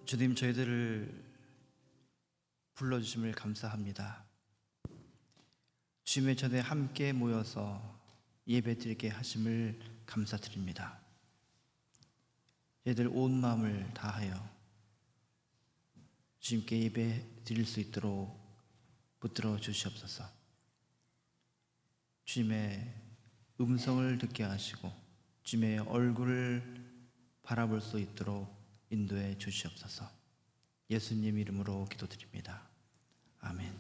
주님, 저희들을 불러주심을 감사합니다. 주님의 전에 함께 모여서 예배드리게 하심을 감사드립니다. 저희들 온 마음을 다하여 주님께 예배 드릴 수 있도록 붙들어 주시옵소서. 주님의 음성을 듣게 하시고 주님의 얼굴을 바라볼 수 있도록 인도해 주시옵소서. 예수님 이름으로 기도드립니다. 아멘.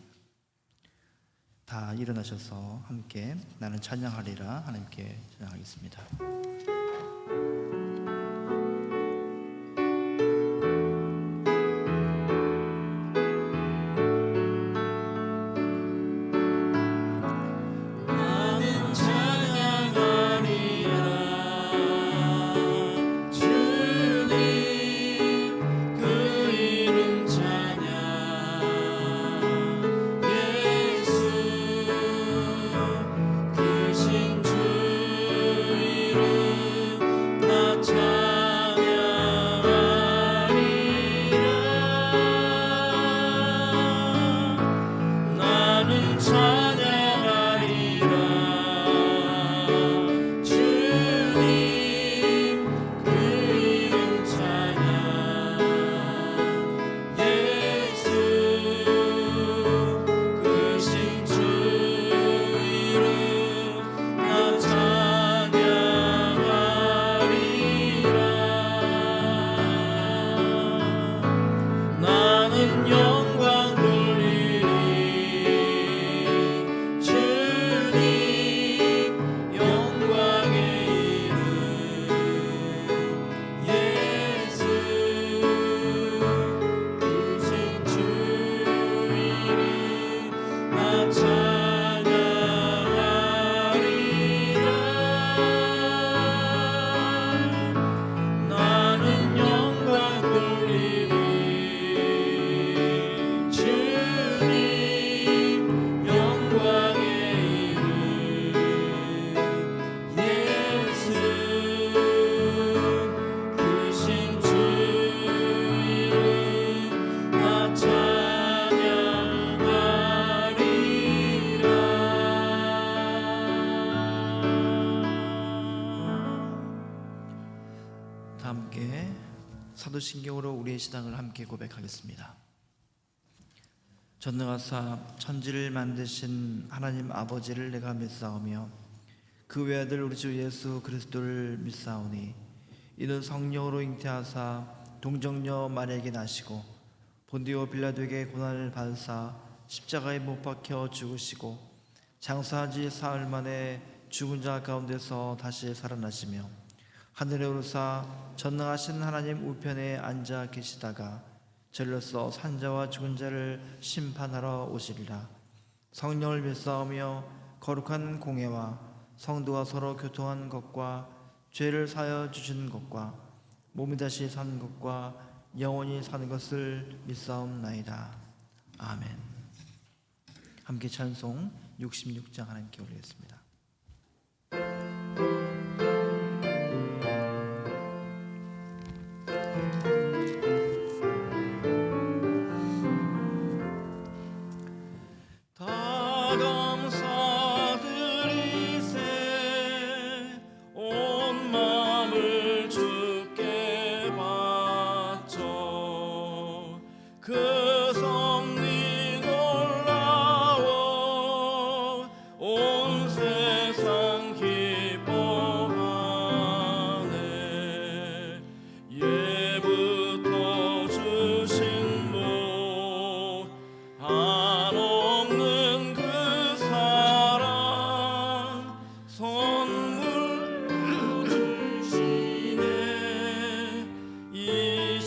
다 일어나셔서 함께 나는 찬양하리라 하나님께 찬양하겠습니다. 함께 사도신경으로 우리의 신앙을 함께 고백하겠습니다. 전능하사 천지를 만드신 하나님 아버지를 내가 믿사오며 그 외아들 우리 주 예수 그리스도를 믿사오니 이는 성령으로 잉태하사 동정녀 마리아에게 나시고 본디오 빌라도에게 고난을 받으사 십자가에 못 박혀 죽으시고 장사한 지 사흘 만에 죽은 자 가운데서 다시 살아나시며 하늘에 오르사 전능하신 하나님 우편에 앉아 계시다가 절로서 산자와 죽은 자를 심판하러 오시리라. 성령을 믿사오며 거룩한 공회와 성도가 서로 교통한 것과 죄를 사하여 주시는 것과 몸이 다시 사는 것과 영원히 사는 것을 믿사옵나이다. 아멘. 함께 찬송 66장 하나님께 올리겠습니다.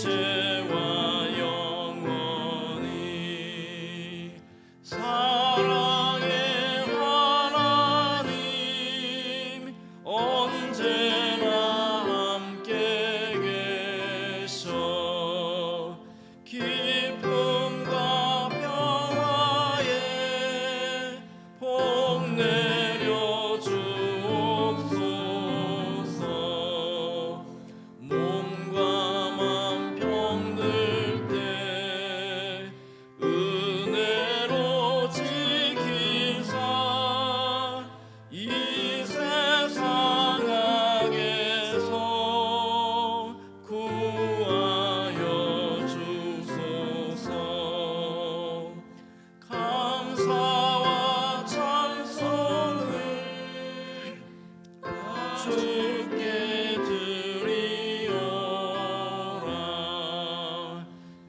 이제와 영원히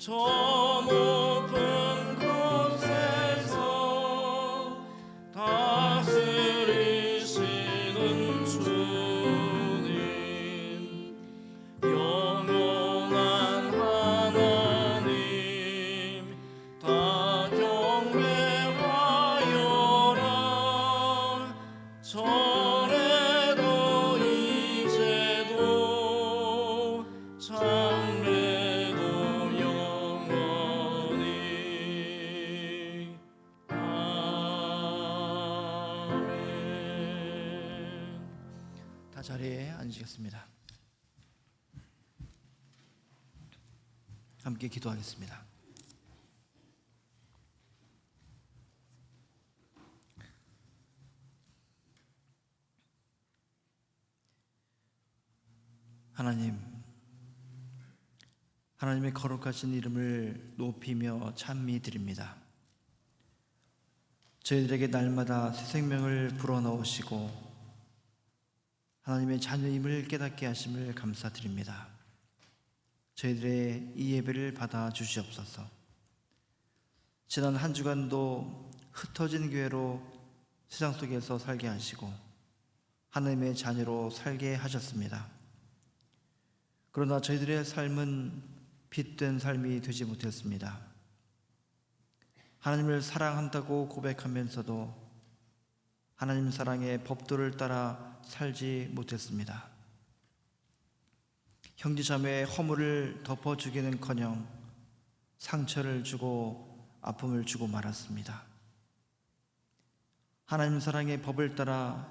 저 높은 곳에서 다스리시는 주님, 영원한 하나님, 다 경배하여라. 전에도 이제도 장래도 영원히. 아멘. 다 자리에 앉으시겠습니다. 함께 기도하겠습니다. 하나님, 하나님의 거룩하신 이름을 높이며 찬미 드립니다. 저희들에게 날마다 새 생명을 불어넣으시고 하나님의 자녀임을 깨닫게 하심을 감사드립니다. 저희들의 이 예배를 받아 주시옵소서. 지난 한 주간도 흩어진 교회로 세상 속에서 살게 하시고 하나님의 자녀로 살게 하셨습니다. 그러나 저희들의 삶은 빛된 삶이 되지 못했습니다. 하나님을 사랑한다고 고백하면서도 하나님 사랑의 법도를 따라 살지 못했습니다. 형제자매의 허물을 덮어주기는커녕 상처를 주고 아픔을 주고 말았습니다. 하나님 사랑의 법을 따라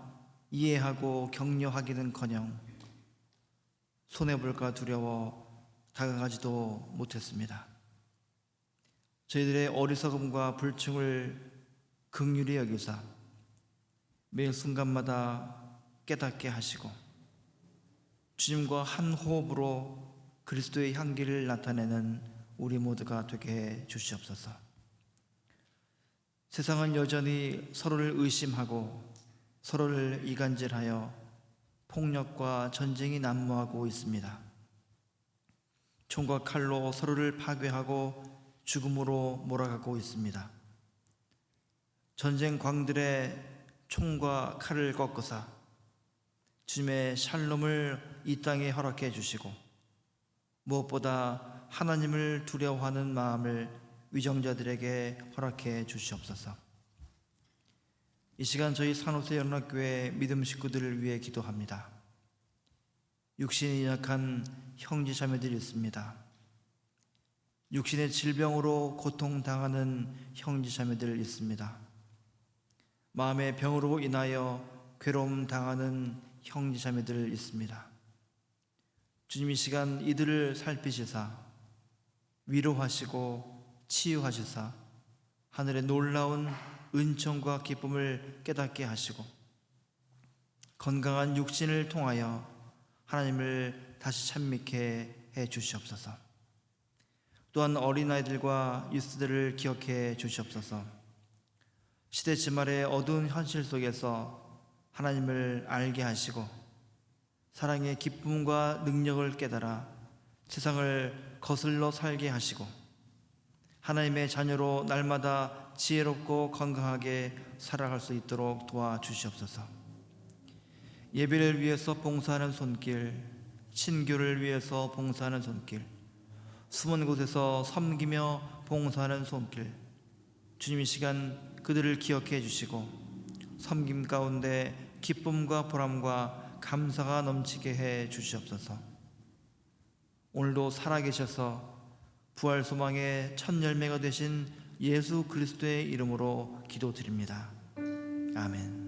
이해하고 격려하기는커녕 손해볼까 두려워 다가가지도 못했습니다. 저희들의 어리석음과 불충을 긍휼히 여기사 매일 순간마다 깨닫게 하시고 주님과 한 호흡으로 그리스도의 향기를 나타내는 우리 모두가 되게 해 주시옵소서. 세상은 여전히 서로를 의심하고 서로를 이간질하여 폭력과 전쟁이 난무하고 있습니다. 총과 칼로 서로를 파괴하고 죽음으로 몰아가고 있습니다. 전쟁 광들의 총과 칼을 꺾으사 주님의 샬롬을 이 땅에 허락해 주시고 무엇보다 하나님을 두려워하는 마음을 위정자들에게 허락해 주시옵소서. 이 시간 저희 산호세 연합교회 믿음 식구들을 위해 기도합니다. 육신이 약한 형제 자매들이 있습니다. 육신의 질병으로 고통당하는 형제 자매들 있습니다. 마음의 병으로 인하여 괴로움 당하는 형제 자매들 있습니다. 주님, 이 시간 이들을 살피시사 위로하시고 치유하시사 하늘의 놀라운 은총과 기쁨을 깨닫게 하시고 건강한 육신을 통하여 하나님을 다시 찬미케 해 주시옵소서. 또한 어린아이들과 유스들을 기억해 주시옵소서. 시대 지말의 어두운 현실 속에서 하나님을 알게 하시고 사랑의 기쁨과 능력을 깨달아 세상을 거슬러 살게 하시고 하나님의 자녀로 날마다 지혜롭고 건강하게 살아갈 수 있도록 도와주시옵소서. 예배를 위해서 봉사하는 손길, 친교를 위해서 봉사하는 손길, 숨은 곳에서 섬기며 봉사하는 손길, 주님 이 시간 그들을 기억해 주시고 섬김 가운데 기쁨과 보람과 감사가 넘치게 해 주시옵소서. 오늘도 살아계셔서 부활 소망의 첫 열매가 되신 예수 그리스도의 이름으로 기도드립니다. 아멘.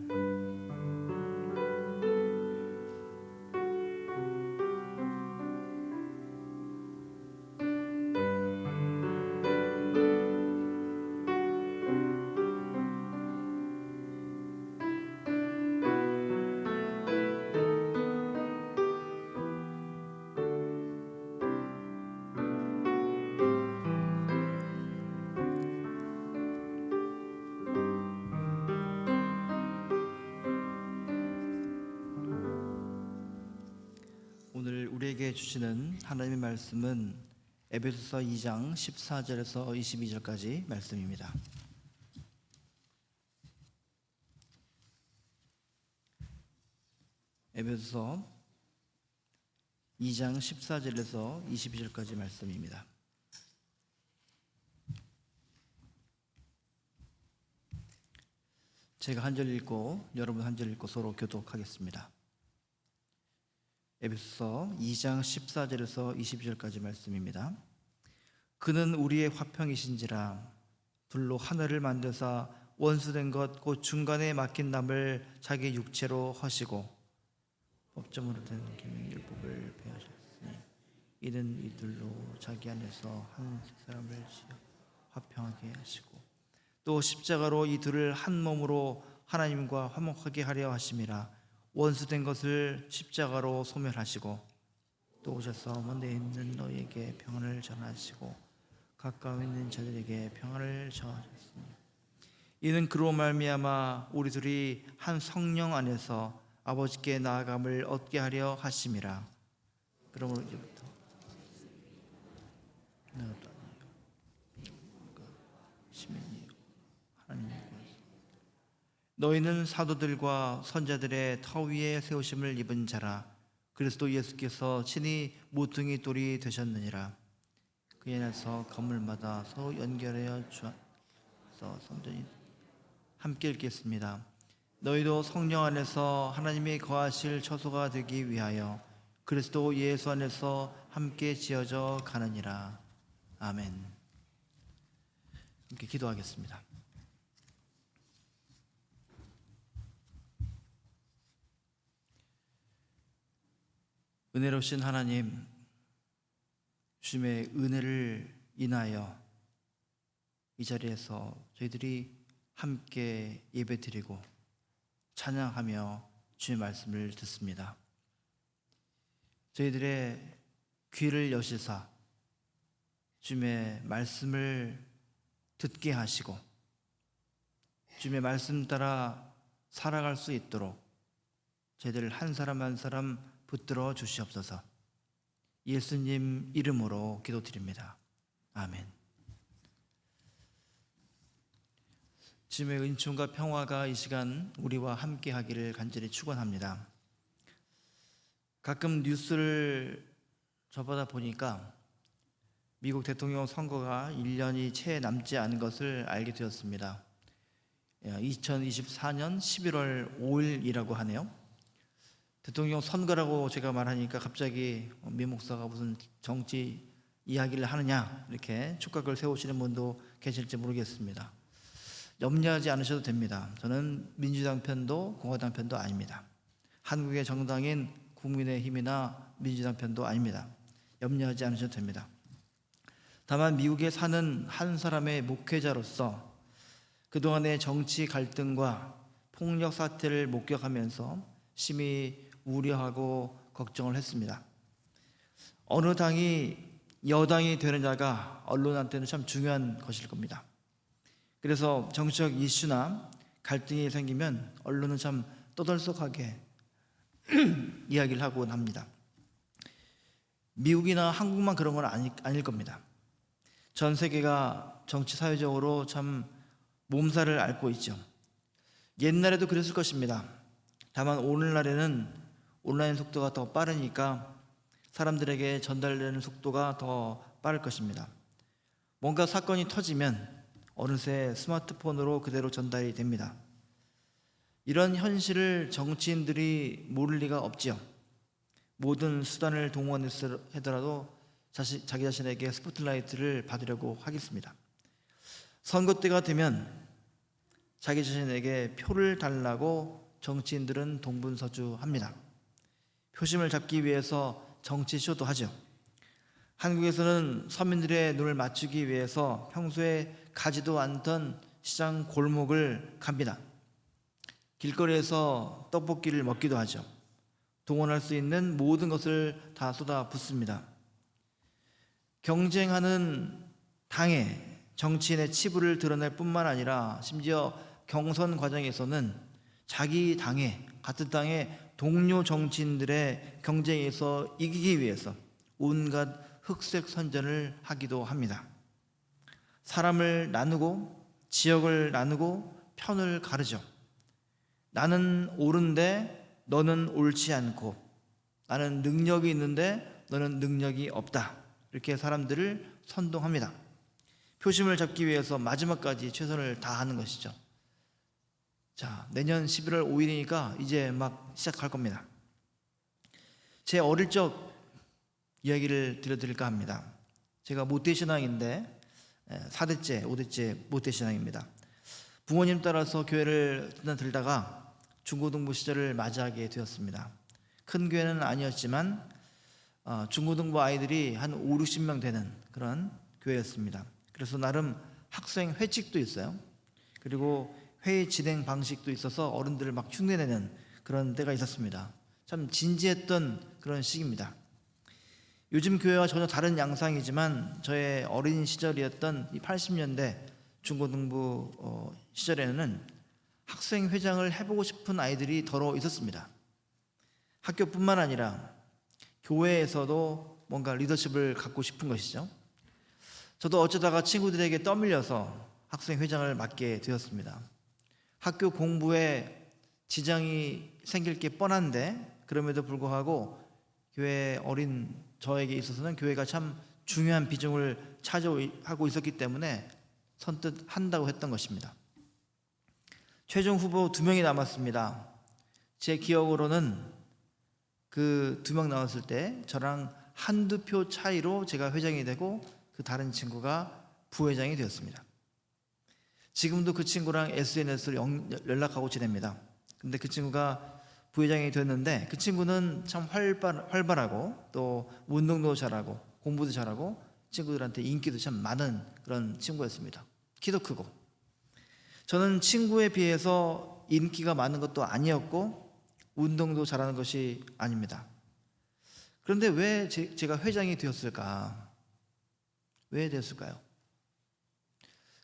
오늘 우리에게 주시는 하나님의 말씀은 에베소서 2장 14절에서 22절까지 말씀입니다. 에베소서 2장 14절에서 22절까지 말씀입니다. 제가 한 절 읽고 여러분 한 절 읽고 서로 교독하겠습니다. 에베소서 2장 14절에서 22절까지 말씀입니다. 그는 우리의 화평이신지라 둘로 하늘을 만드사 원수된 것 곧 중간에 막힌 남을 자기 육체로 허시고 법정으로 된 계명율법을 배우셨으니 이는 이들로 자기 안에서 한 사람을 지어 화평하게 하시고 또 십자가로 이 둘을 한 몸으로 하나님과 화목하게 하려 하심이라. 원수된 것을 십자가로 소멸하시고 또 오셔서 먼데 있는 너희에게 평안을 전하시고 가까이 있는 자들에게 평안을 전하셨으니 이는 그로 말미암아 우리 둘이 한 성령 안에서 아버지께 나아감을 얻게 하려 하심이라. 그러므로 이제부터 나도 아니요 시민이요 하나님의 너희는 사도들과 선자들의 터 위에 세우심을 입은 자라. 그리스도 예수께서 친히 모퉁이 돌이 되셨느니라. 그 안에서 건물마다 서로 연결하여 주어서 성전이 함께 읽겠습니다. 너희도 성령 안에서 하나님이 거하실 처소가 되기 위하여 그리스도 예수 안에서 함께 지어져 가느니라. 아멘. 함께 기도하겠습니다. 은혜로우신 하나님, 주님의 은혜를 인하여 이 자리에서 저희들이 함께 예배드리고 찬양하며 주의 말씀을 듣습니다. 저희들의 귀를 여시사 주님의 말씀을 듣게 하시고 주님의 말씀 따라 살아갈 수 있도록 저희들 한 사람 한 사람 붙들어 주시옵소서. 예수님 이름으로 기도드립니다. 아멘. 주님의 은총과 평화가 이 시간 우리와 함께 하기를 간절히 축원합니다. 가끔 뉴스를 접하다 보니까 미국 대통령 선거가 1년이 채 남지 않은 것을 알게 되었습니다. 2024년 11월 5일이라고 하네요. 대통령 선거라고 제가 말하니까 갑자기 미 목사가 무슨 정치 이야기를 하느냐 이렇게 촉각을 세우시는 분도 계실지 모르겠습니다. 염려하지 않으셔도 됩니다. 저는 민주당 편도 공화당 편도 아닙니다. 한국의 정당인 국민의힘이나 민주당 편도 아닙니다. 염려하지 않으셔도 됩니다. 다만 미국에 사는 한 사람의 목회자로서 그동안의 정치 갈등과 폭력 사태를 목격하면서 심히 우려하고 걱정을 했습니다. 어느 당이 여당이 되는 자가 언론한테는 참 중요한 것일 겁니다. 그래서 정치적 이슈나 갈등이 생기면 언론은 참 떠들썩하게 이야기를 하곤 합니다. 미국이나 한국만 그런 건 아닐 겁니다. 전 세계가 정치 사회적으로 참 몸살을 앓고 있죠. 옛날에도 그랬을 것입니다. 다만 오늘날에는 온라인 속도가 더 빠르니까 사람들에게 전달되는 속도가 더 빠를 것입니다. 뭔가 사건이 터지면 어느새 스마트폰으로 그대로 전달이 됩니다. 이런 현실을 정치인들이 모를 리가 없지요. 모든 수단을 동원하더라도 자기 자신에게 스포트라이트를 받으려고 하겠습니다. 선거 때가 되면 자기 자신에게 표를 달라고 정치인들은 동분서주합니다. 표심을 잡기 위해서 정치쇼도 하죠. 한국에서는 서민들의 눈을 맞추기 위해서 평소에 가지도 않던 시장 골목을 갑니다. 길거리에서 떡볶이를 먹기도 하죠. 동원할 수 있는 모든 것을 다 쏟아붓습니다. 경쟁하는 당에 정치인의 치부를 드러낼 뿐만 아니라 심지어 경선 과정에서는 자기 당에 같은 당의 동료 정치인들의 경쟁에서 이기기 위해서 온갖 흑색 선전을 하기도 합니다. 사람을 나누고 지역을 나누고 편을 가르죠. 나는 옳은데 너는 옳지 않고, 나는 능력이 있는데 너는 능력이 없다, 이렇게 사람들을 선동합니다. 표심을 잡기 위해서 마지막까지 최선을 다하는 것이죠. 자, 내년 11월 5일이니까 이제 막 시작할 겁니다. 제 어릴 적 이야기를 들려드릴까 합니다. 제가 모태신앙인데 4대째, 5대째 모태신앙입니다. 부모님 따라서 교회를 들다가 중고등부 시절을 맞이하게 되었습니다. 큰 교회는 아니었지만 중고등부 아이들이 한 5, 60명 되는 그런 교회였습니다. 그래서 나름 학생 회칙도 있어요. 그리고 회의 진행 방식도 있어서 어른들을 막 흉내내는 그런 때가 있었습니다. 참 진지했던 그런 시기입니다. 요즘 교회와 전혀 다른 양상이지만 저의 어린 시절이었던 이 80년대 중고등부 시절에는 학생회장을 해보고 싶은 아이들이 더러 있었습니다. 학교뿐만 아니라 교회에서도 뭔가 리더십을 갖고 싶은 것이죠. 저도 어쩌다가 친구들에게 떠밀려서 학생회장을 맡게 되었습니다. 학교 공부에 지장이 생길 게 뻔한데 그럼에도 불구하고 교회 어린 저에게 있어서는 교회가 참 중요한 비중을 차지하고 있었기 때문에 선뜻 한다고 했던 것입니다. 최종 후보 2명이 남았습니다. 제 기억으로는 그 2명 나왔을 때 저랑 한두 표 차이로 제가 회장이 되고 그 다른 친구가 부회장이 되었습니다. 지금도 그 친구랑 SNS로 연락하고 지냅니다. 근데 그 친구가 부회장이 됐는데 그 친구는 참 활발하고 또 운동도 잘하고 공부도 잘하고 친구들한테 인기도 참 많은 그런 친구였습니다. 키도 크고. 저는 친구에 비해서 인기가 많은 것도 아니었고 운동도 잘하는 것이 아닙니다. 그런데 왜 제가 회장이 되었을까? 왜 되었을까요?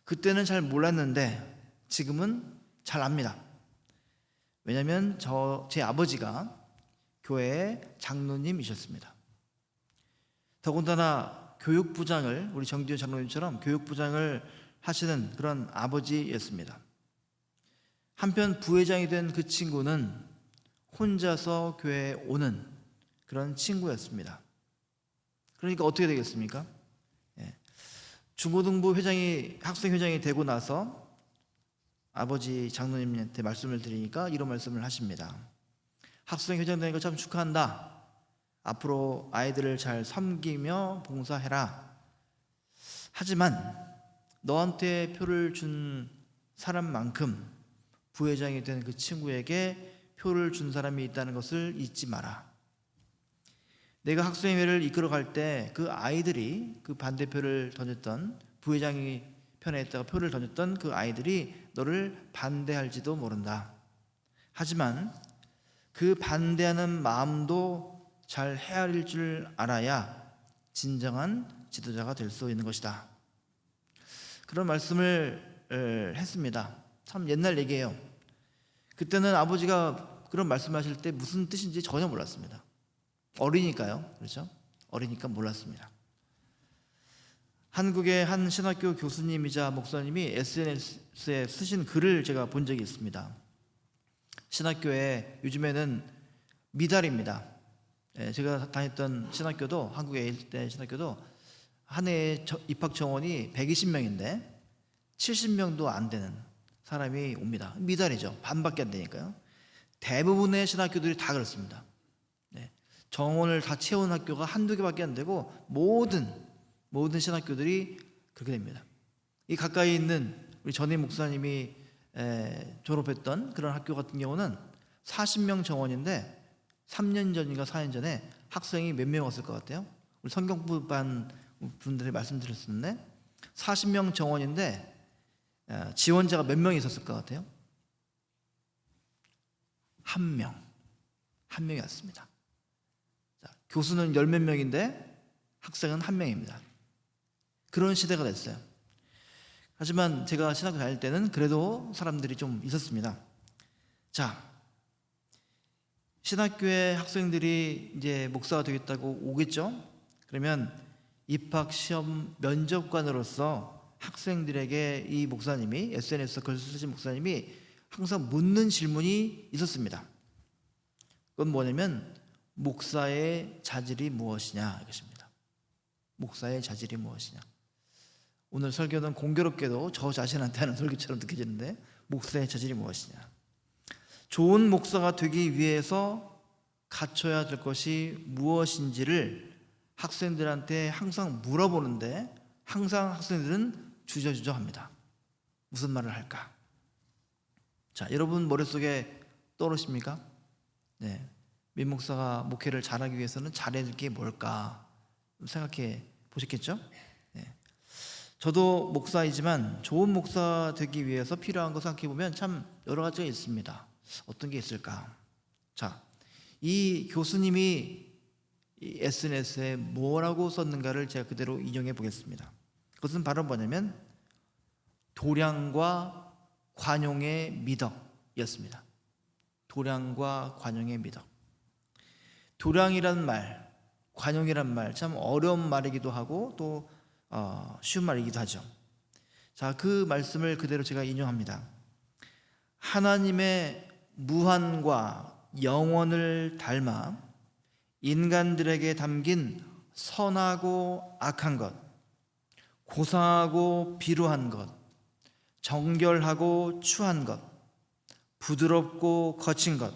그때는 잘 몰랐는데 지금은 잘 압니다. 왜냐하면 제 아버지가 교회의 장로님이셨습니다. 더군다나 교육부장을, 우리 정기훈 장로님처럼 교육부장을 하시는 그런 아버지였습니다. 한편 부회장이 된 그 친구는 혼자서 교회에 오는 그런 친구였습니다. 그러니까 어떻게 되겠습니까? 중고등부 학생회장이 되고 나서 아버지 장로님한테 말씀을 드리니까 이런 말씀을 하십니다. 학생회장 되는 거 참 축하한다. 앞으로 아이들을 잘 섬기며 봉사해라. 하지만 너한테 표를 준 사람만큼 부회장이 된 그 친구에게 표를 준 사람이 있다는 것을 잊지 마라. 내가 학생회를 이끌어갈 때 그 아이들이 그 반대표를 던졌던, 부회장이 편에 있다가 표를 던졌던 그 아이들이 너를 반대할지도 모른다. 하지만 그 반대하는 마음도 잘 헤아릴 줄 알아야 진정한 지도자가 될 수 있는 것이다. 그런 말씀을 했습니다. 참 옛날 얘기예요. 그때는 아버지가 그런 말씀하실 때 무슨 뜻인지 전혀 몰랐습니다. 어리니까요. 그렇죠? 어리니까 몰랐습니다. 한국의 한 신학교 교수님이자 목사님이 SNS에 쓰신 글을 제가 본 적이 있습니다. 신학교에 요즘에는 미달입니다. 제가 다녔던 신학교도, 한국의 일대 신학교도 한 해에 입학 정원이 120명인데 70명도 안 되는 사람이 옵니다. 미달이죠. 반밖에 안 되니까요. 대부분의 신학교들이 다 그렇습니다. 정원을 다 채운 학교가 한두 개밖에 안 되고 모든 신학교들이 그렇게 됩니다. 이 가까이 있는 우리 전임 목사님이 졸업했던 그런 학교 같은 경우는 40명 정원인데 3년 전인가 4년 전에 학생이 몇 명 왔을 것 같아요? 우리 성경부반 분들이 말씀드렸었는데 40명 정원인데 지원자가 몇 명 있었을 것 같아요? 한 명이 왔습니다. 자, 교수는 10몇 명인데 학생은 1명입니다. 그런 시대가 됐어요. 하지만 제가 신학교 다닐 때는 그래도 사람들이 좀 있었습니다. 자, 신학교에 학생들이 이제 목사가 되겠다고 오겠죠? 그러면 입학 시험 면접관으로서 학생들에게 이 목사님이 SNS에 글 쓰신 목사님이 항상 묻는 질문이 있었습니다. 그건 뭐냐면 목사의 자질이 무엇이냐 이것입니다. 목사의 자질이 무엇이냐. 오늘 설교는 공교롭게도 저 자신한테 하는 설교처럼 느껴지는데 목사의 자질이 무엇이냐. 좋은 목사가 되기 위해서 갖춰야 될 것이 무엇인지를 학생들한테 항상 물어보는데 항상 학생들은 주저주저 합니다. 무슨 말을 할까? 자, 여러분 머릿속에 떠오르십니까? 네, 민 목사가 목회를 잘하기 위해서는 잘해야 될 게 뭘까 생각해 보셨겠죠? 네. 저도 목사이지만 좋은 목사 되기 위해서 필요한 거 생각해 보면 참 여러 가지가 있습니다. 어떤 게 있을까? 자, 이 교수님이 이 SNS에 뭐라고 썼는가를 제가 그대로 인용해 보겠습니다. 그것은 바로 뭐냐면 도량과 관용의 미덕이었습니다. 도량과 관용의 미덕. 도량이란 말, 관용이란 말 참 어려운 말이기도 하고 또 쉬운 말이기도 하죠. 자, 그 말씀을 그대로 제가 인용합니다. 하나님의 무한과 영원을 닮아 인간들에게 담긴 선하고 악한 것, 고상하고 비루한 것, 정결하고 추한 것, 부드럽고 거친 것,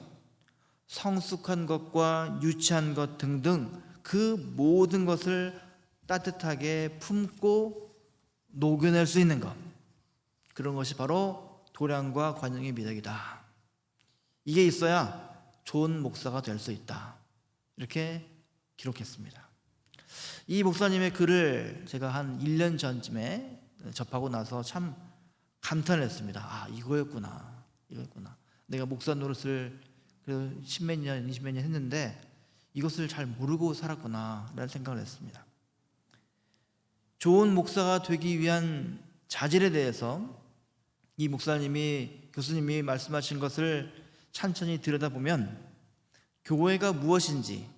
성숙한 것과 유치한 것 등등 그 모든 것을 따뜻하게 품고 녹여낼 수 있는 것, 그런 것이 바로 도량과 관용의 미덕이다. 이게 있어야 좋은 목사가 될 수 있다. 이렇게 기록했습니다. 이 목사님의 글을 제가 한 1년 전쯤에 접하고 나서 참 감탄을 했습니다. 아, 이거였구나. 내가 목사 노릇을 10몇 년, 20몇 년 했는데 이것을 잘 모르고 살았구나 라는 생각을 했습니다. 좋은 목사가 되기 위한 자질에 대해서 이 교수님이 말씀하신 것을 천천히 들여다보면 교회가 무엇인지,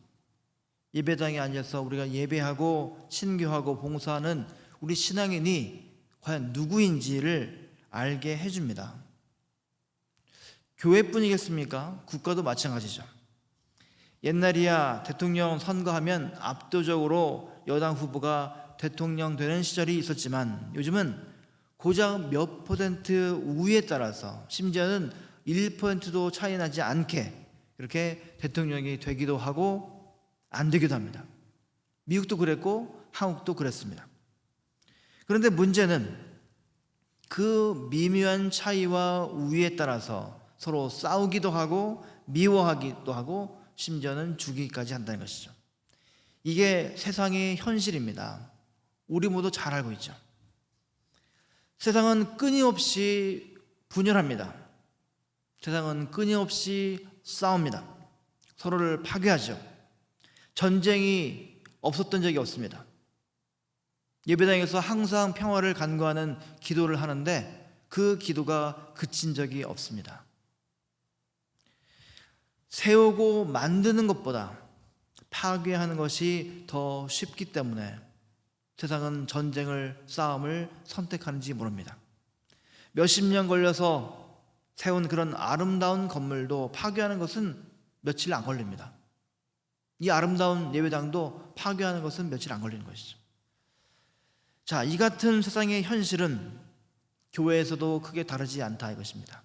예배당에 앉아서 우리가 예배하고 신교하고 봉사하는 우리 신앙인이 과연 누구인지를 알게 해줍니다. 교회뿐이겠습니까? 국가도 마찬가지죠. 옛날이야 대통령 선거하면 압도적으로 여당 후보가 대통령 되는 시절이 있었지만 요즘은 고작 몇 퍼센트 우위에 따라서 심지어는 1%도 차이 나지 않게 이렇게 대통령이 되기도 하고 안 되기도 합니다. 미국도 그랬고 한국도 그랬습니다. 그런데 문제는 그 미묘한 차이와 우위에 따라서 서로 싸우기도 하고 미워하기도 하고 심지어는 죽이기까지 한다는 것이죠. 이게 세상의 현실입니다. 우리 모두 잘 알고 있죠. 세상은 끊임없이 분열합니다. 세상은 끊임없이 싸웁니다. 서로를 파괴하죠. 전쟁이 없었던 적이 없습니다. 예배당에서 항상 평화를 간구하는 기도를 하는데 그 기도가 그친 적이 없습니다. 세우고 만드는 것보다 파괴하는 것이 더 쉽기 때문에 세상은 싸움을 선택하는지 모릅니다. 몇십 년 걸려서 세운 그런 아름다운 건물도 파괴하는 것은 며칠 안 걸립니다. 이 아름다운 예배당도 파괴하는 것은 며칠 안 걸리는 것이죠. 자, 이 같은 세상의 현실은 교회에서도 크게 다르지 않다 이것입니다.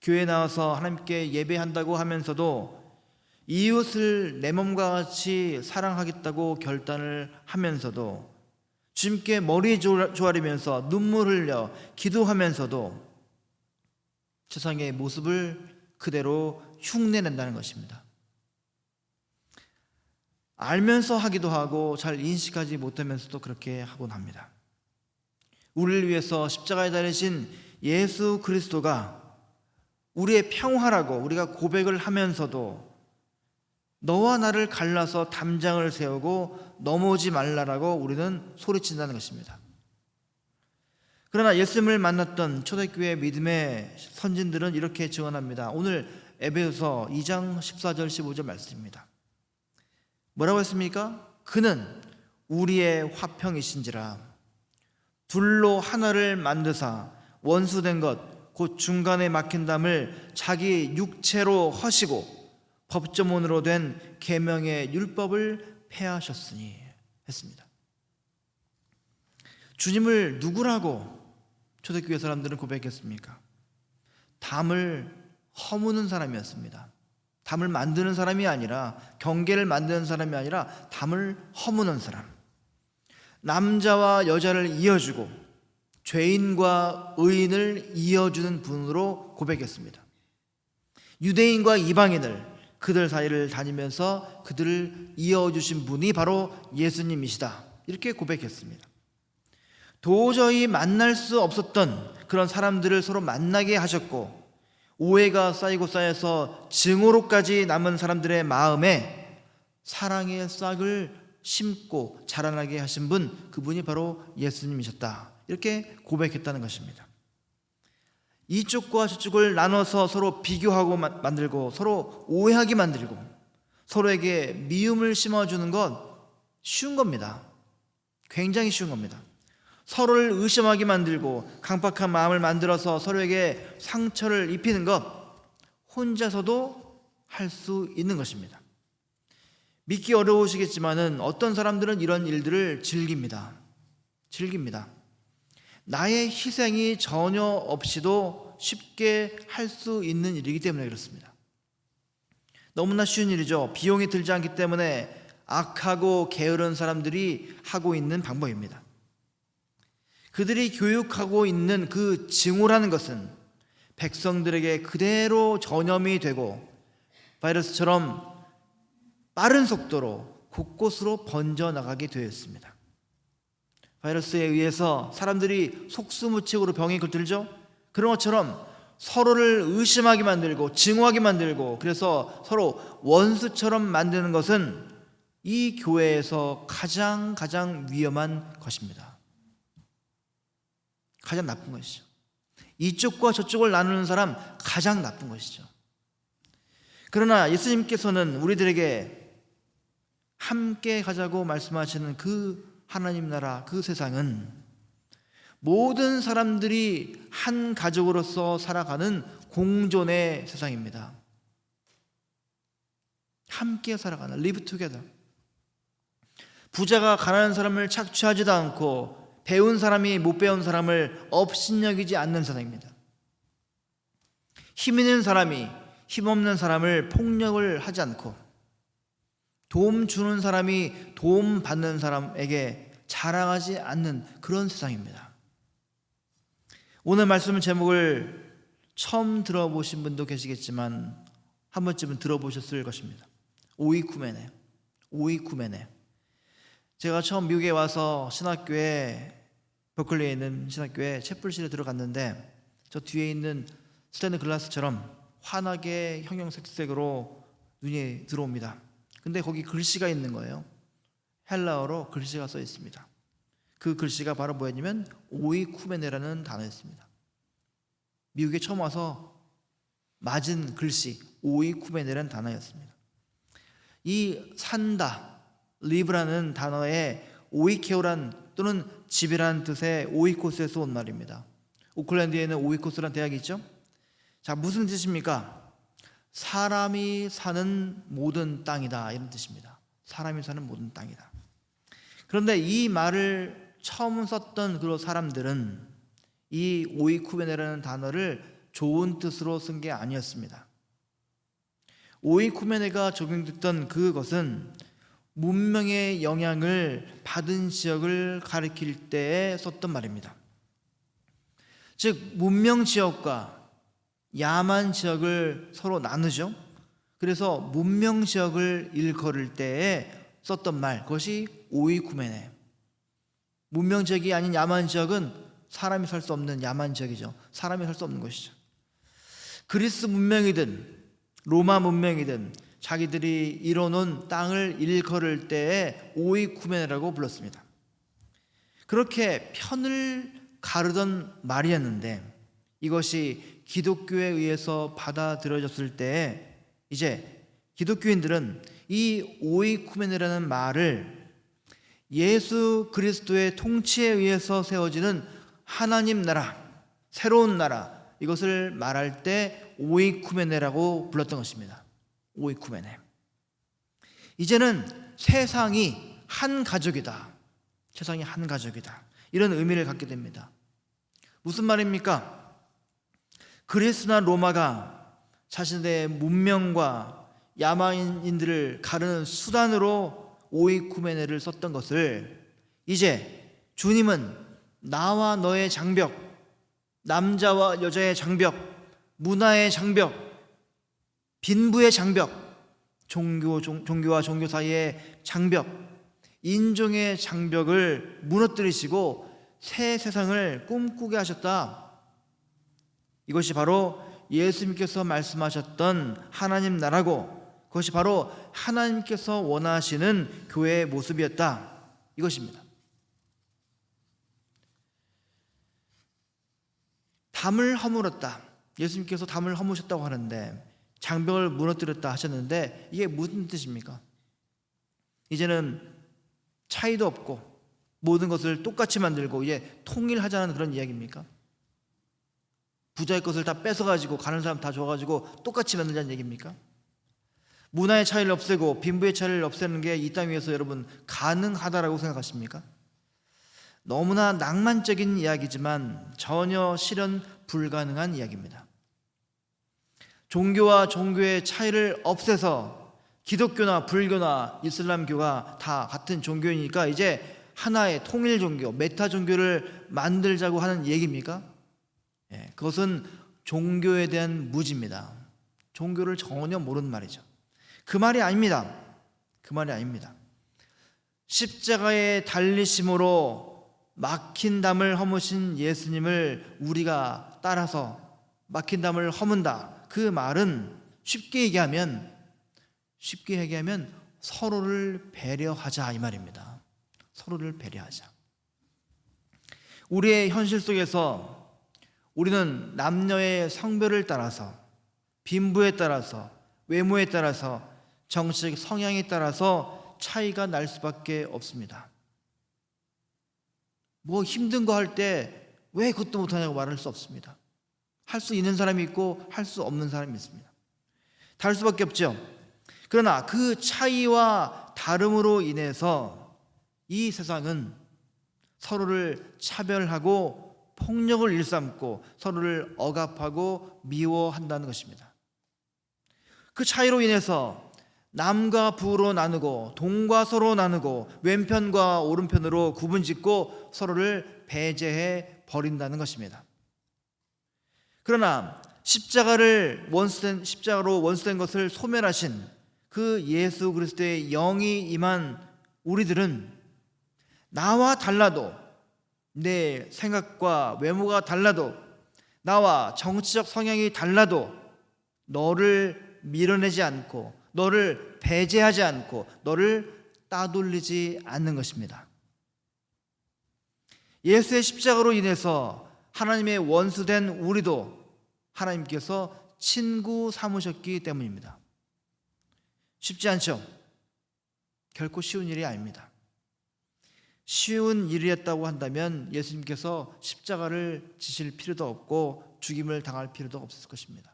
교회에 나와서 하나님께 예배한다고 하면서도 이웃을 내 몸과 같이 사랑하겠다고 결단을 하면서도 주님께 머리 조아리면서 눈물 흘려 기도하면서도 세상의 모습을 그대로 흉내낸다는 것입니다. 알면서 하기도 하고 잘 인식하지 못하면서도 그렇게 하곤 합니다. 우리를 위해서 십자가에 달리신 예수 그리스도가 우리의 평화라고 우리가 고백을 하면서도 너와 나를 갈라서 담장을 세우고 넘어오지 말라라고 우리는 소리친다는 것입니다. 그러나 예수님을 만났던 초대교회 믿음의 선진들은 이렇게 증언합니다. 오늘 에베소서 2장 14절 15절 말씀입니다. 뭐라고 했습니까? 그는 우리의 화평이신지라. 둘로 하나를 만드사 원수된 것 곧 중간에 막힌 담을 자기 육체로 허시고 법조문으로 된 계명의 율법을 폐하셨으니 했습니다. 주님을 누구라고 초대교회 사람들은 고백했습니까? 담을 허무는 사람이었습니다. 담을 만드는 사람이 아니라, 경계를 만드는 사람이 아니라 담을 허무는 사람, 남자와 여자를 이어주고 죄인과 의인을 이어주는 분으로 고백했습니다. 유대인과 이방인을, 그들 사이를 다니면서 그들을 이어주신 분이 바로 예수님이시다, 이렇게 고백했습니다. 도저히 만날 수 없었던 그런 사람들을 서로 만나게 하셨고, 오해가 쌓이고 쌓여서 증오로까지 남은 사람들의 마음에 사랑의 싹을 심고 자라나게 하신 분, 그분이 바로 예수님이셨다, 이렇게 고백했다는 것입니다. 이쪽과 저쪽을 나눠서 서로 비교하고 만들고, 서로 오해하게 만들고, 서로에게 미움을 심어주는 것 쉬운 겁니다. 굉장히 쉬운 겁니다. 서로를 의심하게 만들고 강박한 마음을 만들어서 서로에게 상처를 입히는 것 혼자서도 할 수 있는 것입니다. 믿기 어려우시겠지만은 어떤 사람들은 이런 일들을 즐깁니다. 나의 희생이 전혀 없이도 쉽게 할 수 있는 일이기 때문에 그렇습니다. 너무나 쉬운 일이죠. 비용이 들지 않기 때문에 악하고 게으른 사람들이 하고 있는 방법입니다. 그들이 교육하고 있는 그 증오라는 것은 백성들에게 그대로 전염이 되고 바이러스처럼 빠른 속도로 곳곳으로 번져나가게 되어 있습니다. 바이러스에 의해서 사람들이 속수무책으로 병이 겉들죠. 그런 것처럼 서로를 의심하게 만들고 증오하게 만들고, 그래서 서로 원수처럼 만드는 것은 이 교회에서 가장 위험한 것입니다. 가장 나쁜 것이죠. 이쪽과 저쪽을 나누는 사람 가장 나쁜 것이죠. 그러나 예수님께서는 우리들에게 함께 가자고 말씀하시는 그 하나님 나라, 그 세상은 모든 사람들이 한 가족으로서 살아가는 공존의 세상입니다. 함께 살아가는, live together. 부자가 가난한 사람을 착취하지도 않고 배운 사람이 못 배운 사람을 업신여기지 않는 세상입니다. 힘 있는 사람이 힘없는 사람을 폭력을 하지 않고, 도움 주는 사람이 도움 받는 사람에게 자랑하지 않는 그런 세상입니다. 오늘 말씀 제목을 처음 들어보신 분도 계시겠지만 한 번쯤은 들어보셨을 것입니다. 오이쿠메네. 제가 처음 미국에 와서 신학교에, 버클리에 있는 신학교에 채플실에 들어갔는데, 저 뒤에 있는 스테인드 글라스처럼 환하게 형형색색으로 눈이 들어옵니다. 근데 거기 글씨가 있는 거예요. 헬라어로 글씨가 써 있습니다. 그 글씨가 바로 뭐였냐면 오이쿠메네라는 단어였습니다. 미국에 처음 와서 맞은 글씨, 오이쿠메네라는 단어였습니다. 이 산다, 리브라는 단어에 오이케오란 또는 집이라는 뜻의 오이코스에서 온 말입니다. 오클랜드에는 오이코스라는 대학이 있죠. 자, 무슨 뜻입니까? 사람이 사는 모든 땅이다, 이런 뜻입니다. 사람이 사는 모든 땅이다. 그런데 이 말을 처음 썼던 그런 사람들은 이 오이쿠메네라는 단어를 좋은 뜻으로 쓴 게 아니었습니다. 오이쿠메네가 적용됐던 그것은 문명의 영향을 받은 지역을 가리킬 때에 썼던 말입니다. 즉, 문명 지역과 야만 지역을 서로 나누죠. 그래서 문명 지역을 일컬을 때에 썼던 말, 그것이 오이쿠메네. 문명 지역이 아닌 야만 지역은 사람이 살 수 없는 야만 지역이죠. 사람이 살 수 없는 것이죠. 그리스 문명이든 로마 문명이든 자기들이 이뤄놓은 땅을 일컬을 때에 오이쿠메네라고 불렀습니다. 그렇게 편을 가르던 말이었는데 이것이 기독교에 의해서 받아들여졌을 때 이제 기독교인들은 이 오이쿠메네라는 말을 예수 그리스도의 통치에 의해서 세워지는 하나님 나라, 새로운 나라, 이것을 말할 때 오이쿠메네라고 불렀던 것입니다. 오이쿠메네. 이제는 세상이 한 가족이다. 세상이 한 가족이다. 이런 의미를 갖게 됩니다. 무슨 말입니까? 그리스나 로마가 자신의 문명과 야만인들을 가르는 수단으로 오이쿠메네를 썼던 것을 이제 주님은 나와 너의 장벽, 남자와 여자의 장벽, 문화의 장벽, 빈부의 장벽, 종교와 종교 사이의 장벽, 인종의 장벽을 무너뜨리시고 새 세상을 꿈꾸게 하셨다. 이것이 바로 예수님께서 말씀하셨던 하나님 나라고, 그것이 바로 하나님께서 원하시는 교회의 모습이었다. 이것입니다. 담을 허물었다. 예수님께서 담을 허무셨다고 하는데 장벽을 무너뜨렸다 하셨는데 이게 무슨 뜻입니까? 이제는 차이도 없고 모든 것을 똑같이 만들고 이제 통일하자는 그런 이야기입니까? 부자의 것을 다 뺏어가지고 가는 사람 다 줘가지고 똑같이 만들자는 얘기입니까? 문화의 차이를 없애고 빈부의 차이를 없애는 게 이 땅 위에서 여러분 가능하다라고 생각하십니까? 너무나 낭만적인 이야기지만 전혀 실현 불가능한 이야기입니다. 종교와 종교의 차이를 없애서 기독교나 불교나 이슬람교가 다 같은 종교이니까 이제 하나의 통일 종교, 메타 종교를 만들자고 하는 얘기입니까? 그것은 종교에 대한 무지입니다. 종교를 전혀 모르는 말이죠. 그 말이 아닙니다. 그 말이 아닙니다. 십자가의 달리심으로 막힌 담을 허무신 예수님을 우리가 따라서 막힌 담을 허문다. 그 말은 쉽게 얘기하면 서로를 배려하자 이 말입니다. 서로를 배려하자. 우리의 현실 속에서 우리는 남녀의 성별을 따라서, 빈부에 따라서, 외모에 따라서, 정치적 성향에 따라서 차이가 날 수밖에 없습니다. 뭐 힘든 거 할 때 왜 그것도 못하냐고 말할 수 없습니다. 할 수 있는 사람이 있고 할 수 없는 사람이 있습니다. 다를 수밖에 없죠. 그러나 그 차이와 다름으로 인해서 이 세상은 서로를 차별하고 폭력을 일삼고 서로를 억압하고 미워한다는 것입니다. 그 차이로 인해서 남과 부로 나누고 동과 서로 나누고 왼편과 오른편으로 구분짓고 서로를 배제해 버린다는 것입니다. 그러나 십자가로 원수된 것을 소멸하신 그 예수 그리스도의 영이 임한 우리들은 나와 달라도, 내 생각과 외모가 달라도, 나와 정치적 성향이 달라도 너를 밀어내지 않고, 너를 배제하지 않고, 너를 따돌리지 않는 것입니다. 예수의 십자가로 인해서 하나님의 원수된 우리도 하나님께서 친구 삼으셨기 때문입니다. 쉽지 않죠? 결코 쉬운 일이 아닙니다. 쉬운 일이었다고 한다면 예수님께서 십자가를 지실 필요도 없고 죽임을 당할 필요도 없었을 것입니다.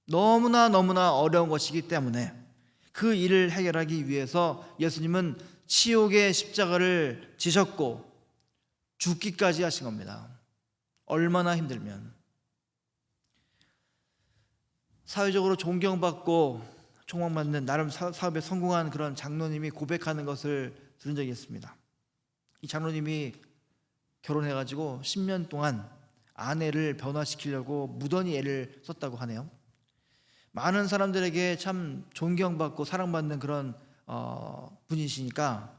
너무나 어려운 것이기 때문에 그 일을 해결하기 위해서 예수님은 치욕의 십자가를 지셨고 죽기까지 하신 겁니다. 얼마나 힘들면. 사회적으로 존경받고 총망받는 나름 사업에 성공한 그런 장로님이 고백하는 것을 들은 적이 있습니다. 이 장로님이 결혼해가지고 10년 동안 아내를 변화시키려고 무던히 애를 썼다고 하네요. 많은 사람들에게 참 존경받고 사랑받는 그런 분이시니까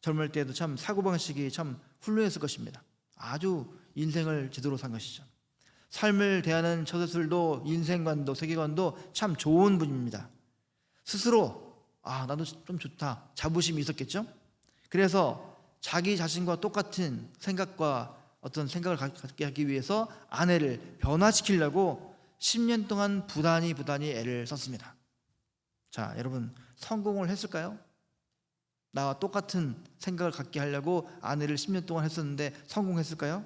젊을 때도 참 사고방식이 참 훌륭했을 것입니다. 아주 인생을 제대로 산 것이죠. 삶을 대하는 처세술도 인생관도 세계관도 참 좋은 분입니다. 스스로 나도 좀 좋다 자부심이 있었겠죠. 그래서 자기 자신과 똑같은 생각과 어떤 생각을 갖게 하기 위해서 아내를 변화시키려고 10년 동안 부단히 애를 썼습니다. 자, 여러분 성공을 했을까요? 나와 똑같은 생각을 갖게 하려고 아내를 10년 동안 했었는데 성공했을까요?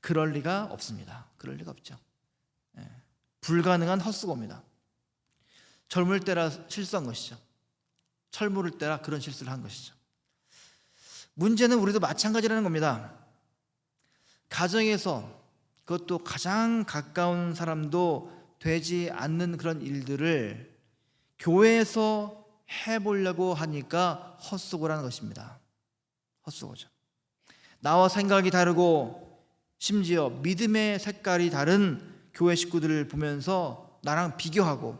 그럴 리가 없습니다. 그럴 리가 없죠. 불가능한 헛수고입니다. 젊을 때라 실수한 것이죠. 철모를 때라 그런 실수를 한 것이죠. 문제는 우리도 마찬가지라는 겁니다. 가정에서, 그것도 가장 가까운 사람도 되지 않는 그런 일들을 교회에서 해보려고 하니까 헛수고라는 것입니다. 헛수고죠. 나와 생각이 다르고 심지어 믿음의 색깔이 다른 교회 식구들을 보면서 나랑 비교하고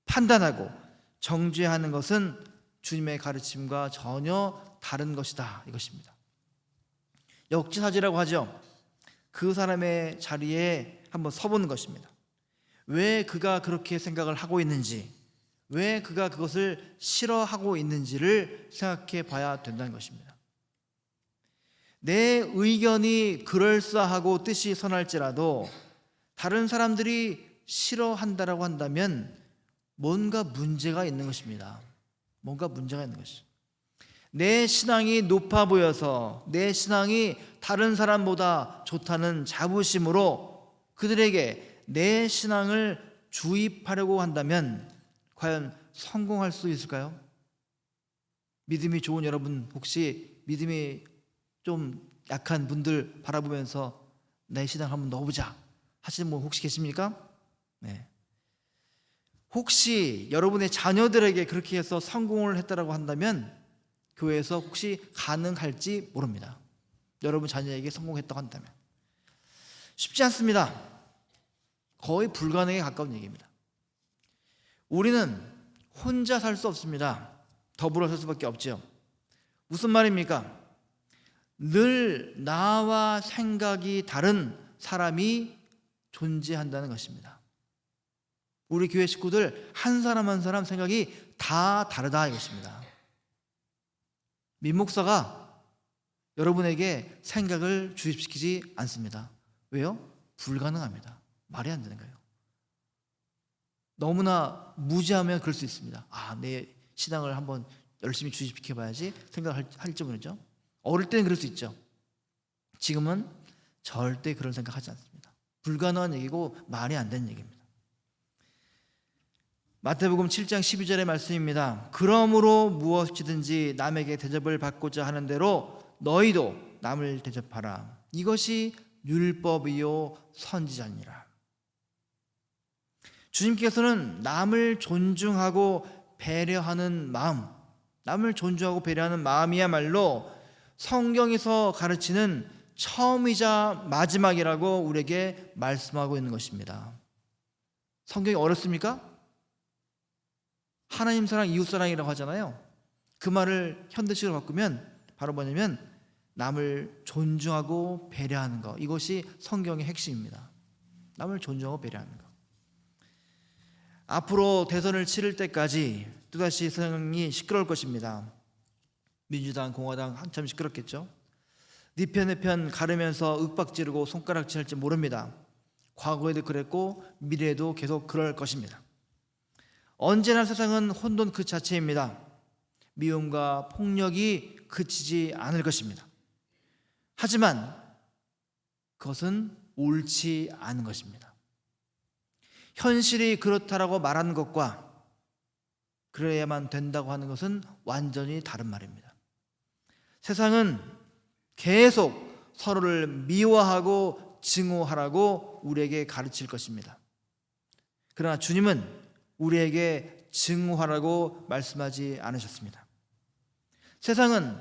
판단하고 정죄하는 것은 주님의 가르침과 전혀 다른 것이다, 이것입니다. 역지사지라고 하죠. 그 사람의 자리에 한번 서보는 것입니다. 왜 그가 그렇게 생각을 하고 있는지, 왜 그가 그것을 싫어하고 있는지를 생각해 봐야 된다는 것입니다. 내 의견이 그럴싸하고 뜻이 선할지라도 다른 사람들이 싫어한다라고 한다면 뭔가 문제가 있는 것입니다. 뭔가 문제가 있는 것이죠. 내 신앙이 높아 보여서 내 신앙이 다른 사람보다 좋다는 자부심으로 그들에게 내 신앙을 주입하려고 한다면 과연 성공할 수 있을까요? 믿음이 좋은 여러분, 혹시 믿음이 좀 약한 분들 바라보면서 내 신앙 한번 넣어보자 하시는 분 혹시 계십니까? 네. 혹시 여러분의 자녀들에게 그렇게 해서 성공을 했다라고 한다면 교회에서 혹시 가능할지 모릅니다. 여러분 자녀에게 성공했다고 한다면 쉽지 않습니다. 거의 불가능에 가까운 얘기입니다. 우리는 혼자 살 수 없습니다. 더불어 살 수밖에 없죠. 무슨 말입니까? 늘 나와 생각이 다른 사람이 존재한다는 것입니다. 우리 교회 식구들 한 사람 한 사람 생각이 다 다르다, 이것입니다. 민 목사가 여러분에게 생각을 주입시키지 않습니다. 왜요? 불가능합니다. 말이 안 되는 거예요. 너무나 무지하면 그럴 수 있습니다. 내 신앙을 한번 열심히 주입시켜봐야지 생각할지 모르죠. 어릴 때는 그럴 수 있죠. 지금은 절대 그런 생각하지 않습니다. 불가능한 얘기고 말이 안 되는 얘기입니다. 마태복음 7장 12절의 말씀입니다. 그러므로 무엇이든지 남에게 대접을 받고자 하는 대로 너희도 남을 대접하라. 이것이 율법이요 선지자니라. 주님께서는 남을 존중하고 배려하는 마음, 남을 존중하고 배려하는 마음이야말로 성경에서 가르치는 처음이자 마지막이라고 우리에게 말씀하고 있는 것입니다. 성경이 어렵습니까? 하나님 사랑, 이웃 사랑이라고 하잖아요. 그 말을 현대식으로 바꾸면 바로 뭐냐면 남을 존중하고 배려하는 것, 이것이 성경의 핵심입니다. 남을 존중하고 배려하는 것. 앞으로 대선을 치를 때까지 또다시 세상이 시끄러울 것입니다. 민주당, 공화당 한참 시끄럽겠죠. 네 편 내 편 가르면서 윽박지르고 손가락질할지 모릅니다. 과거에도 그랬고 미래에도 계속 그럴 것입니다. 언제나 세상은 혼돈 그 자체입니다. 미움과 폭력이 그치지 않을 것입니다. 하지만 그것은 옳지 않은 것입니다. 현실이 그렇다라고 말하는 것과 그래야만 된다고 하는 것은 완전히 다른 말입니다. 세상은 계속 서로를 미워하고 증오하라고 우리에게 가르칠 것입니다. 그러나 주님은 우리에게 증오하라고 말씀하지 않으셨습니다. 세상은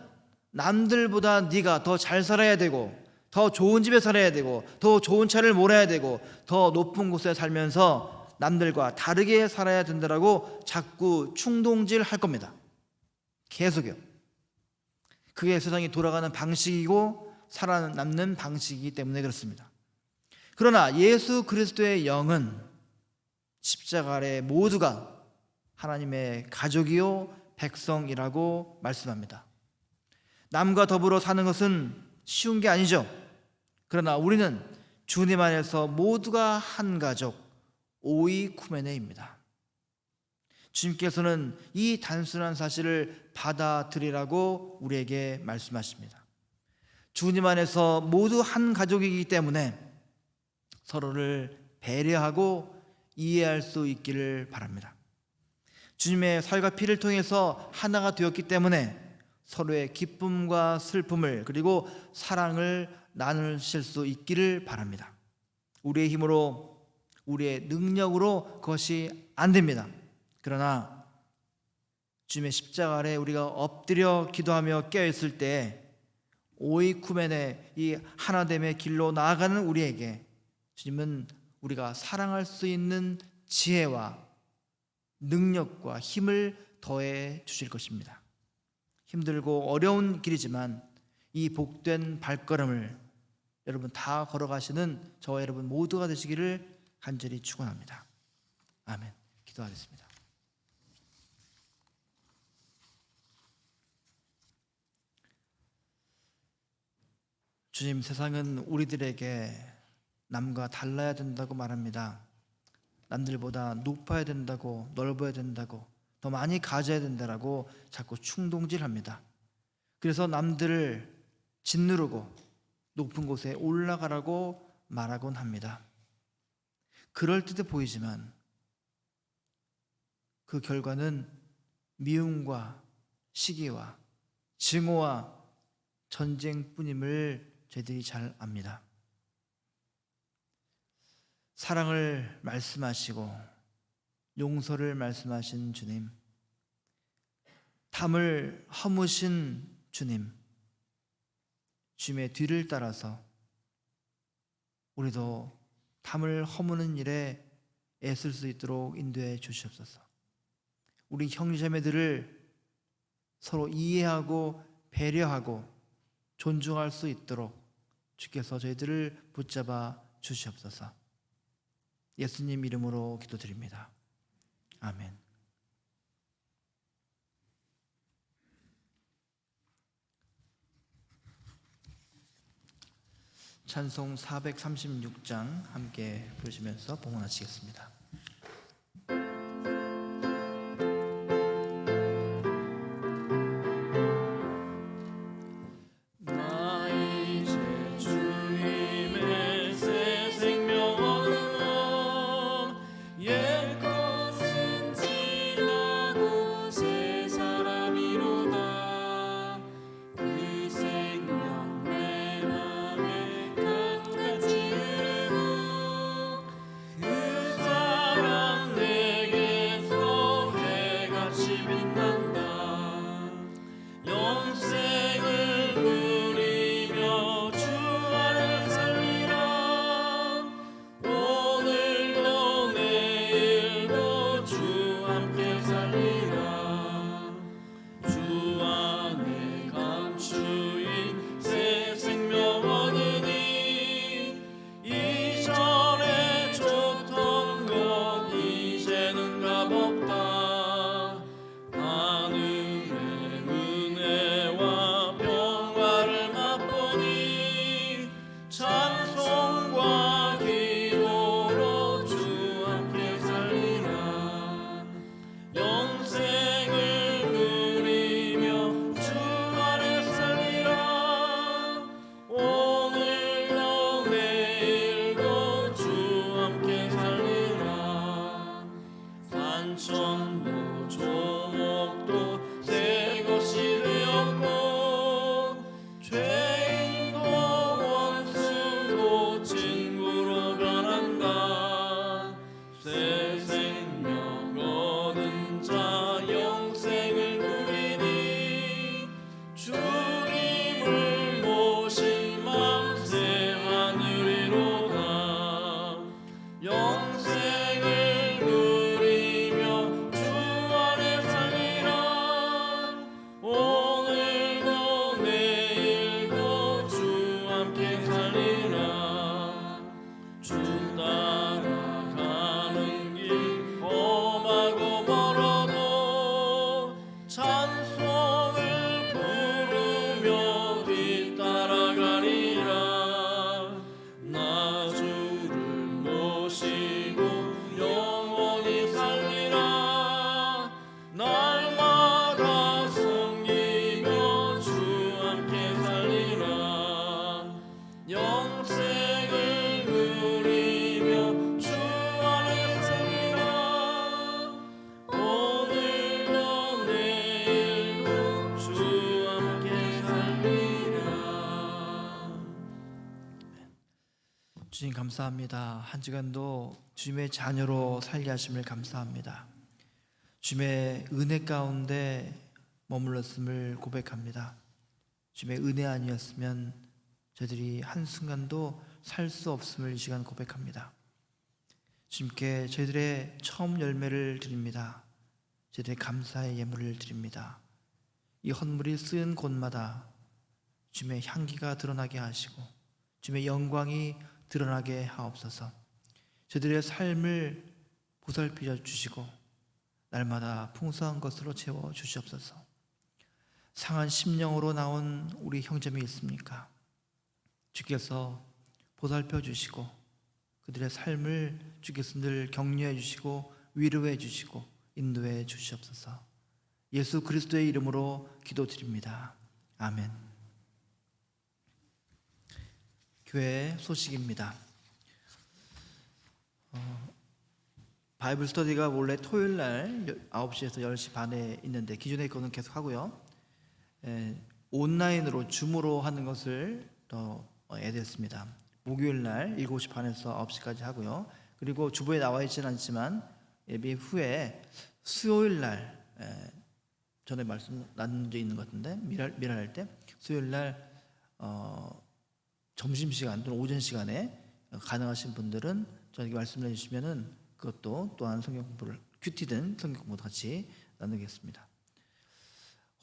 남들보다 네가 더 잘 살아야 되고 더 좋은 집에 살아야 되고 더 좋은 차를 몰아야 되고 더 높은 곳에 살면서 남들과 다르게 살아야 된다라고 자꾸 충동질 할 겁니다. 계속요. 그게 세상이 돌아가는 방식이고 살아남는 방식이기 때문에 그렇습니다. 그러나 예수 그리스도의 영은 십자가 아래 모두가 하나님의 가족이요 백성이라고 말씀합니다. 남과 더불어 사는 것은 쉬운 게 아니죠. 그러나 우리는 주님 안에서 모두가 한 가족, 오이쿠메네입니다. 주님께서는 이 단순한 사실을 받아들이라고 우리에게 말씀하십니다. 주님 안에서 모두 한 가족이기 때문에 서로를 배려하고 이해할 수 있기를 바랍니다. 주님의 살과 피를 통해서 하나가 되었기 때문에 서로의 기쁨과 슬픔을 그리고 사랑을 나누실 수 있기를 바랍니다. 우리의 힘으로, 우리의 능력으로 그것이 안 됩니다. 그러나 주님의 십자가 아래 우리가 엎드려 기도하며 깨어있을 때 오이쿠멘의 이 하나됨의 길로 나아가는 우리에게 주님은 우리가 사랑할 수 있는 지혜와 능력과 힘을 더해 주실 것입니다. 힘들고 어려운 길이지만 이 복된 발걸음을 여러분 다 걸어가시는 저와 여러분 모두가 되시기를 간절히 축원합니다. 아멘. 기도하겠습니다. 주님, 세상은 우리들에게 남과 달라야 된다고 말합니다. 남들보다 높아야 된다고, 넓어야 된다고, 더 많이 가져야 된다고 자꾸 충동질합니다. 그래서 남들을 짓누르고 높은 곳에 올라가라고 말하곤 합니다. 그럴듯해 보이지만 그 결과는 미움과 시기와 증오와 전쟁뿐임을 저희들이 잘 압니다. 사랑을 말씀하시고 용서를 말씀하신 주님, 담을 허무신 주님, 주님의 뒤를 따라서 우리도 담을 허무는 일에 애쓸 수 있도록 인도해 주시옵소서. 우리 형제자매들을 서로 이해하고 배려하고 존중할 수 있도록 주께서 저희들을 붙잡아 주시옵소서. 예수님 이름으로 기도드립니다. 아멘. 찬송 436장 함께 부르시면서 봉헌하시겠습니다. 나 이제 주님의 새 생명 얻으며 옛 것은 지나고 새 사람이로다. 그 생명 내 맘에 강같이 흐르고 그 영생을 누리며 주 안에 살리라. 오늘도 내일도 주 함께 살리라. 주님 감사합니다. 한 주간도 주님의 자녀로 살게 하심을 감사합니다. 주님의 은혜 가운데 머물렀음을 고백합니다. 주님의 은혜 아니었으면 저희들이 한순간도 살 수 없음을 이 시간 고백합니다. 주님께 저희들의 처음 열매를 드립니다. 저희들의 감사의 예물을 드립니다. 이 헌물이 쓰인 곳마다 주님의 향기가 드러나게 하시고 주님의 영광이 드러나게 하옵소서. 저희들의 삶을 보살펴 주시고 날마다 풍성한 것으로 채워 주시옵소서. 상한 심령으로 나온 우리 형제님이 있습니까? 주께서 보살펴 주시고 그들의 삶을 주께서 늘 격려해 주시고 위로해 주시고 인도해 주시옵소서. 예수 그리스도의 이름으로 기도드립니다. 아멘. 교회 소식입니다. 바이블 스터디가 원래 토요일 날 9시에서 10시 반에 있는데 기존에 그거는 계속 하고요. 온라인으로 줌으로 하는 것을 더 애드했습니다. 목요일 날 7시 반에서 9시까지 하고요. 그리고 주보에 나와 있지는 않지만 예배 후에 수요일 날 전에 말씀 나눈 적 있는 것 같은데 미랄할 때 수요일 날 점심시간 또는 오전 시간에 가능하신 분들은 저에게 말씀을 해주시면은 그것도 또한 성경 공부를 큐티든 성경 공부도 같이 나누겠습니다.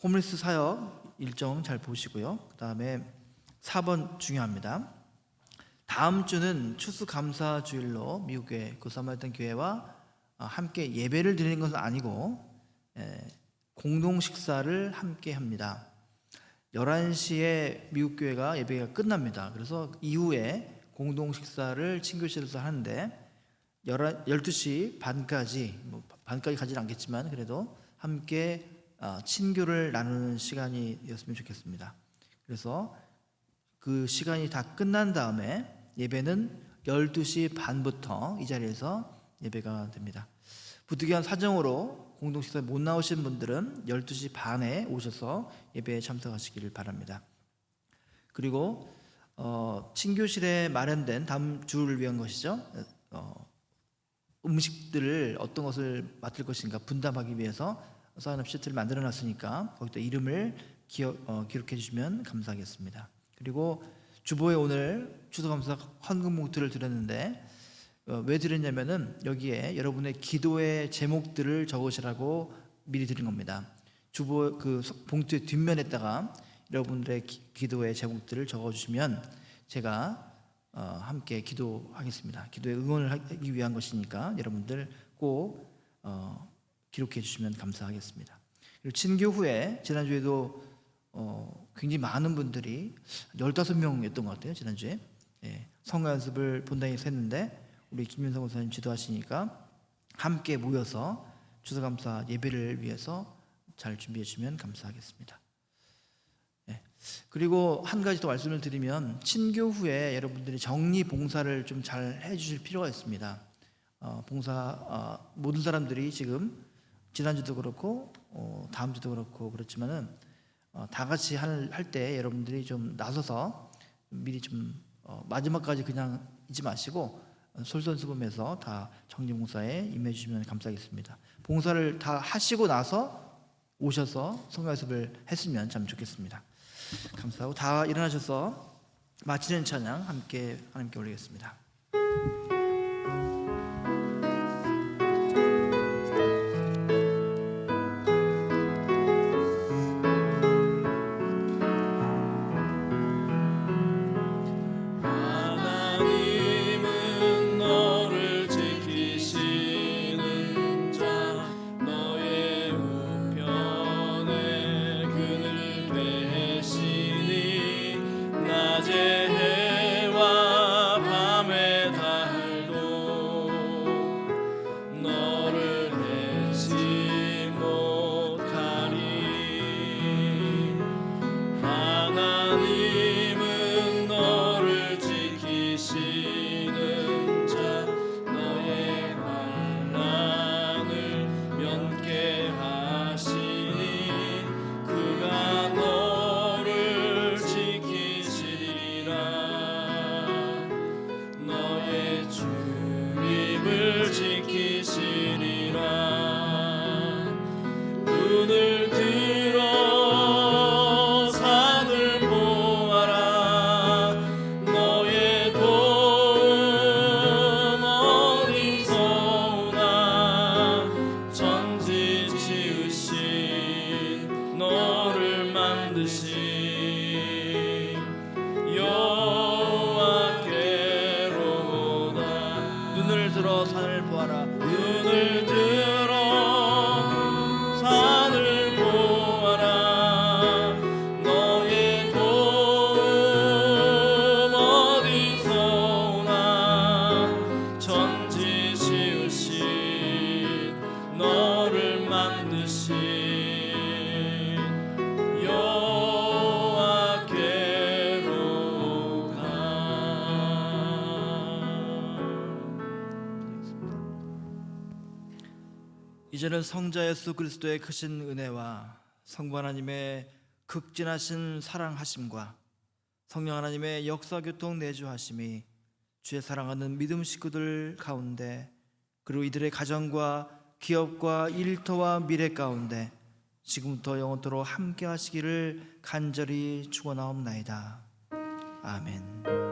홈리스 사역 일정 잘 보시고요. 그 다음에 4번 중요합니다. 다음 주는 추수감사 주일로 미국교회 구사마리탄 교회와 함께 예배를 드리는 것은 아니고 공동 식사를 함께 합니다. 11시에 미국교회가 예배가 끝납니다. 그래서 이후에 공동 식사를 친교실에서 하는데 12시 반까지 반까지 가지는 않겠지만 그래도 함께 친교를 나누는 시간이었으면 좋겠습니다. 그래서 그 시간이 다 끝난 다음에 예배는 12시 반부터 이 자리에서 예배가 됩니다. 부득이한 사정으로 공동식사에 못 나오신 분들은 12시 반에 오셔서 예배에 참석하시기를 바랍니다. 그리고 친교실에 마련된 다음 주를 위한 것이죠. 음식들을 어떤 것을 맡을 것인가 분담하기 위해서 사인업 시트를 만들어 놨으니까 거기다 이름을 기록해 주시면 감사하겠습니다. 그리고 주보에 오늘 추수감사 헌금 봉투를 드렸는데 왜 드렸냐면은 여기에 여러분의 기도의 제목들을 적으시라고 미리 드린 겁니다. 주보 그 봉투의 뒷면에다가 여러분들의 기도의 제목들을 적어주시면 제가 함께 기도하겠습니다. 기도에 응원을 하기 위한 것이니까 여러분들 꼭 기록해 주시면 감사하겠습니다. 그리고 친교 후에 지난주에도 굉장히 많은 분들이 15명이었던 것 같아요. 지난주에 성가 연습을 본당에서 했는데 우리 김윤성 목사님 지도하시니까 함께 모여서 추수감사 예배를 위해서 잘 준비해 주시면 감사하겠습니다. 그리고 한 가지 더 말씀을 드리면 친교 후에 여러분들이 정리 봉사를 좀 잘 해주실 필요가 있습니다. 봉사 모든 사람들이 지금 지난주도 그렇고 다음 주도 그렇고 그렇지만은 다 같이 할 때 여러분들이 좀 나서서 미리 좀 마지막까지 그냥 잊지 마시고 솔선수범해서 다 정리 봉사에 임해 주시면 감사하겠습니다. 봉사를 다 하시고 나서 오셔서 성가 연습을 했으면 참 좋겠습니다. 감사하고 다 일어나셔서 마치는 찬양 함께 하나님께 올리겠습니다. 하나님은 너를 지키시는 자 너의 우편에 그늘 되시니 낮에 해와 밤에 달 산을 보아라. 눈을 들어 산을 보아라. 너의 도움 어디서 오나. 천지 지으신 너를 만드신 여호와께로 가. 이제는 성자 예수 그리스도의 크신 은혜와 성부 하나님의 극진하신 사랑하심과 성령 하나님의 역사교통 내주하심이 주의 사랑하는 믿음 식구들 가운데, 그리고 이들의 가정과 기업과 일터와 미래 가운데 지금부터 영원토록 함께 하시기를 간절히 축원하옵나이다. 아멘.